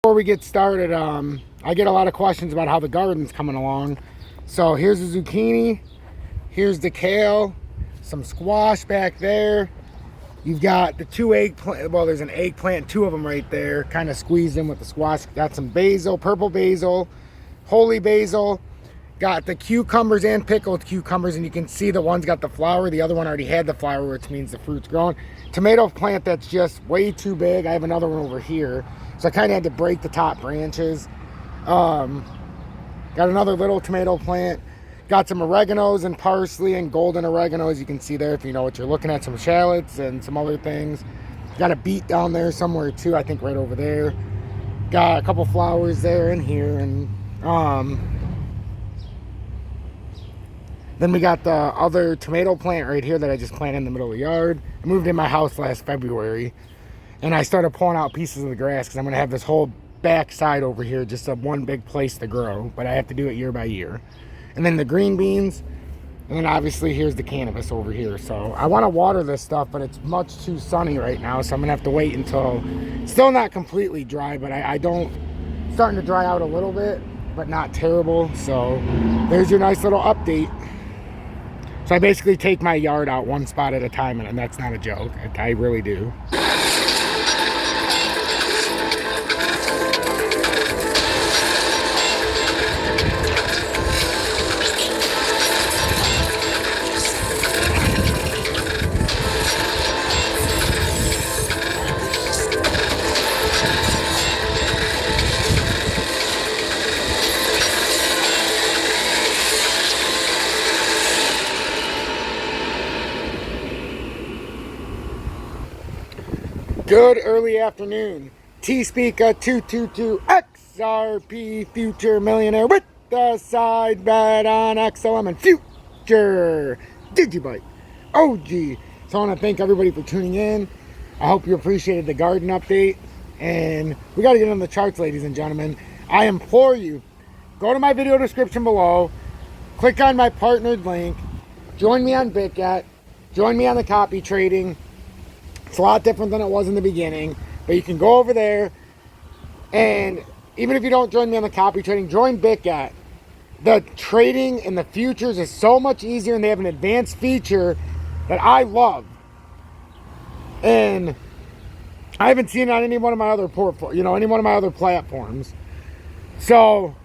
Before we get started, I get a lot of questions about how the garden's coming along. So here's the zucchini, here's the kale, some squash back there. You've got the two eggplant, well, there's an eggplant, two of them right there, kind of squeezed in with the squash. Got some basil, purple basil, holy basil. Got the cucumbers and pickled cucumbers, and you can see the one's got the flower, the other one already had the flower, which means the fruit's growing. Tomato plant that's just way too big. I have another one over here, so I kind of had to break the top branches. Got another little tomato plant. Got some oreganos and parsley and golden oregano, as you can see there if you know what you're looking at. Some shallots and some other things. Got a beet down there somewhere too, I think right over there. Got a couple flowers there and here, and then we got the other tomato plant right here that I just planted in the middle of the yard. I moved in my house last February, and I started pulling out pieces of the grass because I'm going to have this whole back side over here just a one big place to grow, but I have to do it year by year. And then the green beans, and then obviously here's the cannabis over here. So I want to water this stuff, but it's much too sunny right now, so I'm going to have to wait until it's still not completely dry, but I don't, starting to dry out a little bit, but not terrible. So there's your nice little update. So I basically take my yard out one spot at a time, and that's not a joke. I really do. Good early afternoon. T-Speaker 222 XRP Future Millionaire with the side bet on XLM and Future Digibite OG. So I want to thank everybody for tuning in. I hope you appreciated the garden update. And we got to get on the charts, ladies and gentlemen. I implore you, go to my video description below, click on my partnered link, join me on BITGET, join me on the copy trading. It's a lot different than it was in the beginning, but you can go over there, and even if you don't join me on the copy trading, join BITGET. The trading in the futures is so much easier, and they have an advanced feature that I love. And I haven't seen it on any one of my other any one of my other platforms. So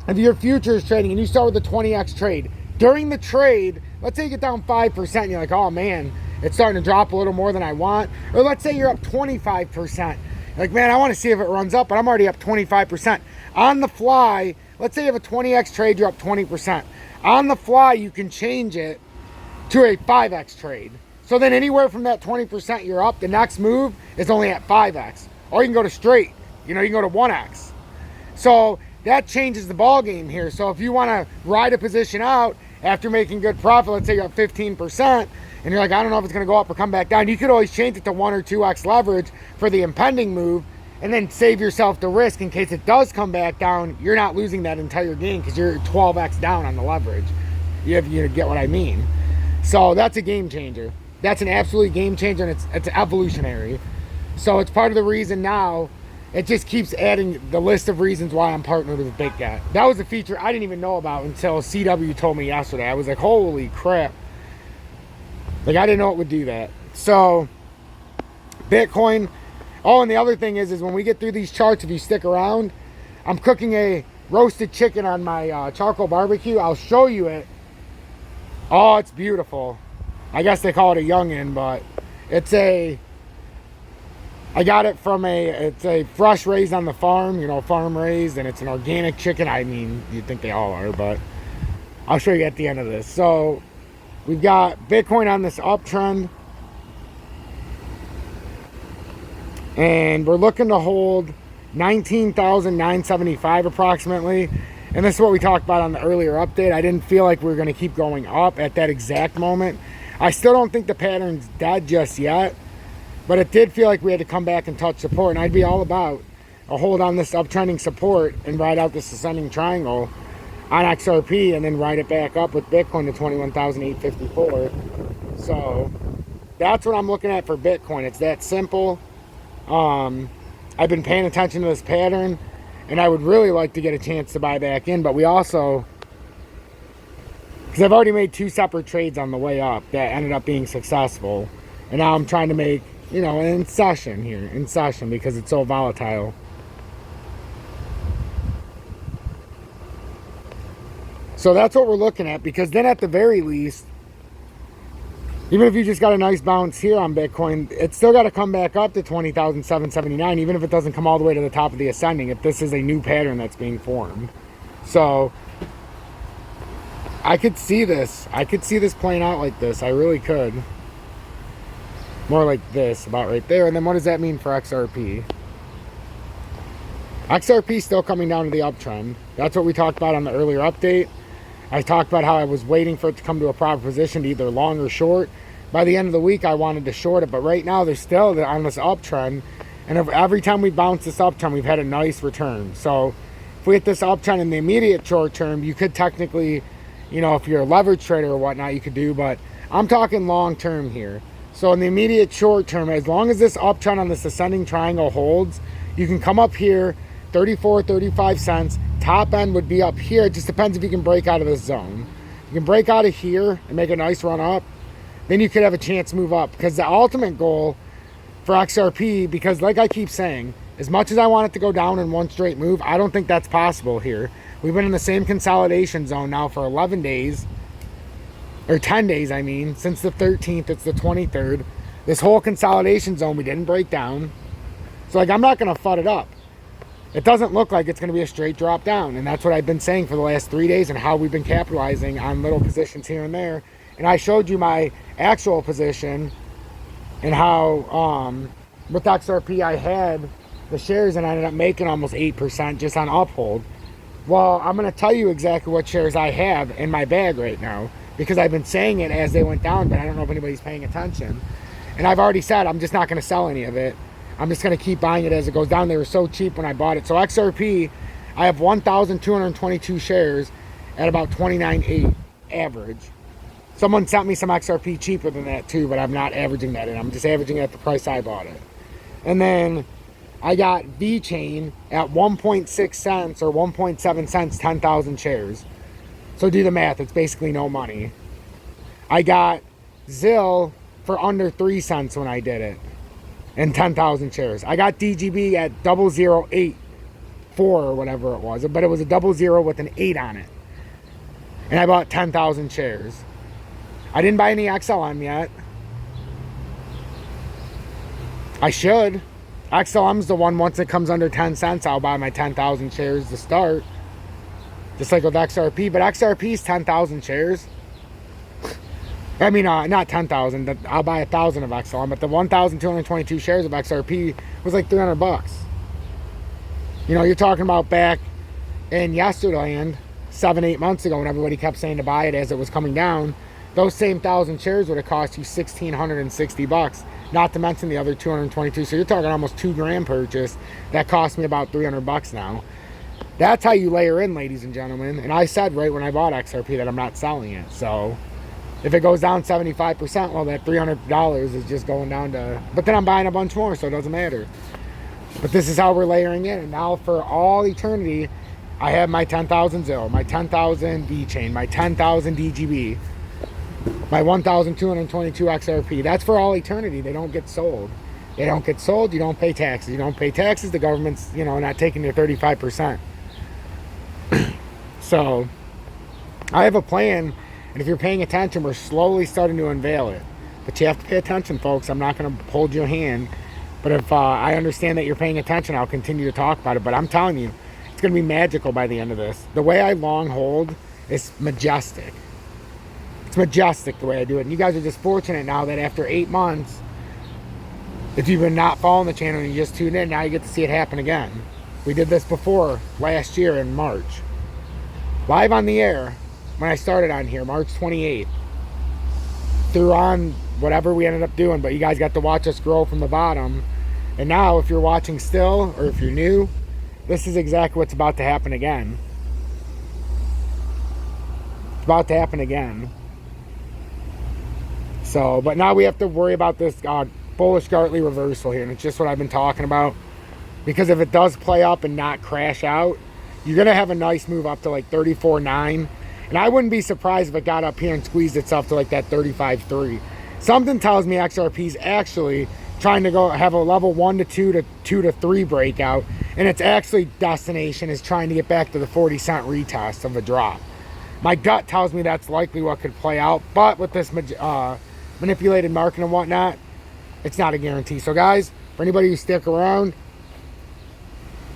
if you're futures trading and you start with a 20x trade, during the trade, let's say you get down 5%, and you're like, oh man, it's starting to drop a little more than I want. Or let's say you're up 25%. Like, man, I want to see if it runs up, but I'm already up 25%. On the fly, let's say you have a 20x trade, you're up 20%. On the fly, you can change it to a 5x trade. So then anywhere from that 20% you're up, the next move is only at 5x. Or you can go to straight. You can go to 1x. So that changes the ball game here. So if you want to ride a position out after making good profit, let's say you're up 15%, and you're like, I don't know if it's going to go up or come back down, you could always change it to 1 or 2x leverage for the impending move, and then save yourself the risk in case it does come back down. You're not losing that entire gain because you're 12x down on the leverage. You get what I mean. So that's a game changer. That's an absolute game changer, and it's evolutionary. So it's part of the reason now. It just keeps adding the list of reasons why I'm partnered with BITGET. That was a feature I didn't even know about until CW told me yesterday. I was like, holy crap. Like, I didn't know it would do that. So, Bitcoin. Oh, and the other thing is when we get through these charts, if you stick around, I'm cooking a roasted chicken on my charcoal barbecue. I'll show you it. Oh, it's beautiful. I guess they call it a youngin', but I got it from it's a fresh raised on the farm, farm raised, and it's an organic chicken. I mean, you'd think they all are, but I'll show you at the end of this. So, we've got Bitcoin on this uptrend, and we're looking to hold 19,975 approximately. And this is what we talked about on the earlier update. I didn't feel like we were going to keep going up at that exact moment. I still don't think the pattern's dead just yet, but it did feel like we had to come back and touch support, and I'd be all about a hold on this uptrending support and ride out this ascending triangle on XRP, and then ride it back up with Bitcoin to 21,854. So that's what I'm looking at for Bitcoin. It's that simple. I've been paying attention to this pattern, and I would really like to get a chance to buy back in, but we also, because I've already made 2 separate trades on the way up that ended up being successful, and now I'm trying to make, you know, in session here, in session, because it's so volatile. So that's what we're looking at, because then at the very least, even if you just got a nice bounce here on Bitcoin, it's still got to come back up to 20,779, even if it doesn't come all the way to the top of the ascending, if this is a new pattern that's being formed. So I could see this. I could see this playing out like this. I really could. More like this, about right there. And then what does that mean for XRP? XRP still coming down to the uptrend. That's what we talked about on the earlier update. I talked about how I was waiting for it to come to a proper position to either long or short. By the end of the week, I wanted to short it, but right now they're still on this uptrend. And every time we bounce this uptrend, we've had a nice return. So if we hit this uptrend in the immediate short term, you could technically, you know, if you're a leverage trader or whatnot, you could do, but I'm talking long term here. So in the immediate short term, as long as this uptrend on this ascending triangle holds, you can come up here, 34, 35 cents. Top end would be up here. It just depends if you can break out of this zone. You can break out of here and make a nice run up, then you could have a chance to move up. Because the ultimate goal for XRP, because like I keep saying, as much as I want it to go down in one straight move, I don't think that's possible here. We've been in the same consolidation zone now for 11 days, or 10 days, I mean, since the 13th, it's the 23rd. This whole consolidation zone, we didn't break down. So like, I'm not going to FUD it up. It doesn't look like it's going to be a straight drop down. And that's what I've been saying for the last 3 days and how we've been capitalizing on little positions here and there. And I showed you my actual position and how with XRP I had the shares and I ended up making almost 8% just on Uphold. Well, I'm going to tell you exactly what shares I have in my bag right now, because I've been saying it as they went down, but I don't know if anybody's paying attention. And I've already said I'm just not going to sell any of it. I'm just going to keep buying it as it goes down. They were so cheap when I bought it. So XRP, I have 1,222 shares at about 29.8 average. Someone sent me some XRP cheaper than that too, but I'm not averaging that in. I'm just averaging it at the price I bought it. And then I got VChain at 1.6 cents or 1.7 cents, 10,000 shares. So do the math. It's basically no money. I got ZIL for under 3 cents when I did it. And 10,000 shares. I got DGB at 0084 or whatever it was, but it was a 00 with an 8 on it. And I bought 10,000 shares. I didn't buy any XLM yet. I should. XLM's the one, once it comes under 10 cents, I'll buy my 10,000 shares to start. Just like with XRP, but XRP's 10,000 shares. I mean, not 10,000. I'll buy 1,000 of XLM, but the 1,222 shares of XRP was like $300. You know, you're talking about back in Yesterland, 7-8 months ago, when everybody kept saying to buy it as it was coming down. Those same 1,000 shares would have cost you $1,660. Not to mention the other 222. So you're talking almost $2,000 purchase. That cost me about $300 now. That's how you layer in, ladies and gentlemen. And I said right when I bought XRP that I'm not selling it. So if it goes down 75%, well, that $300 is just going down to... But then I'm buying a bunch more, so it doesn't matter. But this is how we're layering in. And now for all eternity, I have my 10,000 ZIL, my 10,000 VChain, my 10,000 DGB, my 1,222 XRP. That's for all eternity. They don't get sold. They don't get sold. You don't pay taxes. You don't pay taxes. The government's, you know, not taking your 35%. So I have a plan. And if you're paying attention, we're slowly starting to unveil it. But you have to pay attention, folks. I'm not going to hold your hand. But if I understand that you're paying attention, I'll continue to talk about it. But I'm telling you, it's going to be magical by the end of this. The way I long hold is majestic. It's majestic the way I do it. And you guys are just fortunate now that after 8 months, if you've been not following the channel and you just tuned in, now you get to see it happen again. We did this before last year in March. Live on the air. When I started on here, March 28th, through on whatever we ended up doing, but you guys got to watch us grow from the bottom. And now, if you're watching still, or if you're new, this is exactly what's about to happen again. It's about to happen again. So, but now we have to worry about this bullish Gartley reversal here, and it's just what I've been talking about. because if it does play up and not crash out, you're going to have a nice move up to like 34.9. And I wouldn't be surprised if it got up here and squeezed itself to like that 35.3. Something tells me XRP's actually trying to go have a level 1 to 2 to 2 to 3 breakout, and its actually destination is trying to get back to the 40-cent retest of a drop. My gut tells me that's likely what could play out, but with this manipulated market and whatnot, it's not a guarantee. So guys, for anybody who stick around,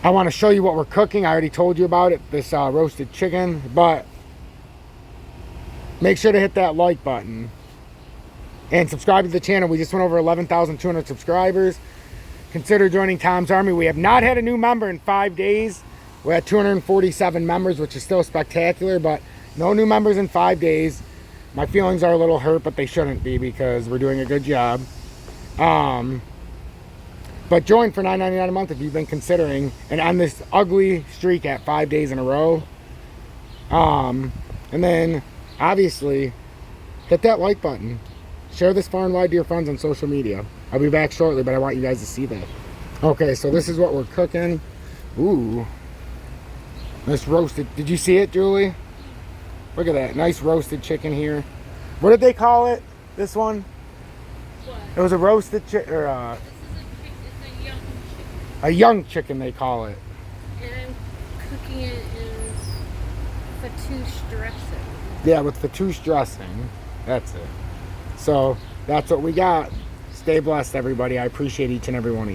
I want to show you what we're cooking. I already told you about it, this roasted chicken, but make sure to hit that like button and subscribe to the channel. We just went over 11,200 subscribers. Consider joining Tom's Army. We have not had a new member in 5 days. We're at 247 members, which is still spectacular, but no new members in 5 days. My feelings are a little hurt, but they shouldn't be because we're doing a good job. But join for $9.99 a month if you've been considering and end this ugly streak at 5 days in a row. And then obviously hit that like button. Share this far and wide to your friends on social media. I'll be back shortly, but I want you guys to see that. Okay, so this is what we're cooking. Ooh. Nice roasted. Did you see it, Julie? Look at that. Nice roasted chicken here. What did they call it? This one? What? It was a roasted chicken. Or This is a young chicken. a young chicken, they call it. And I'm cooking it in fattoush dressing. Yeah, with fattoush dressing. That's it. So, that's what we got. Stay blessed, everybody. I appreciate each and every one of you.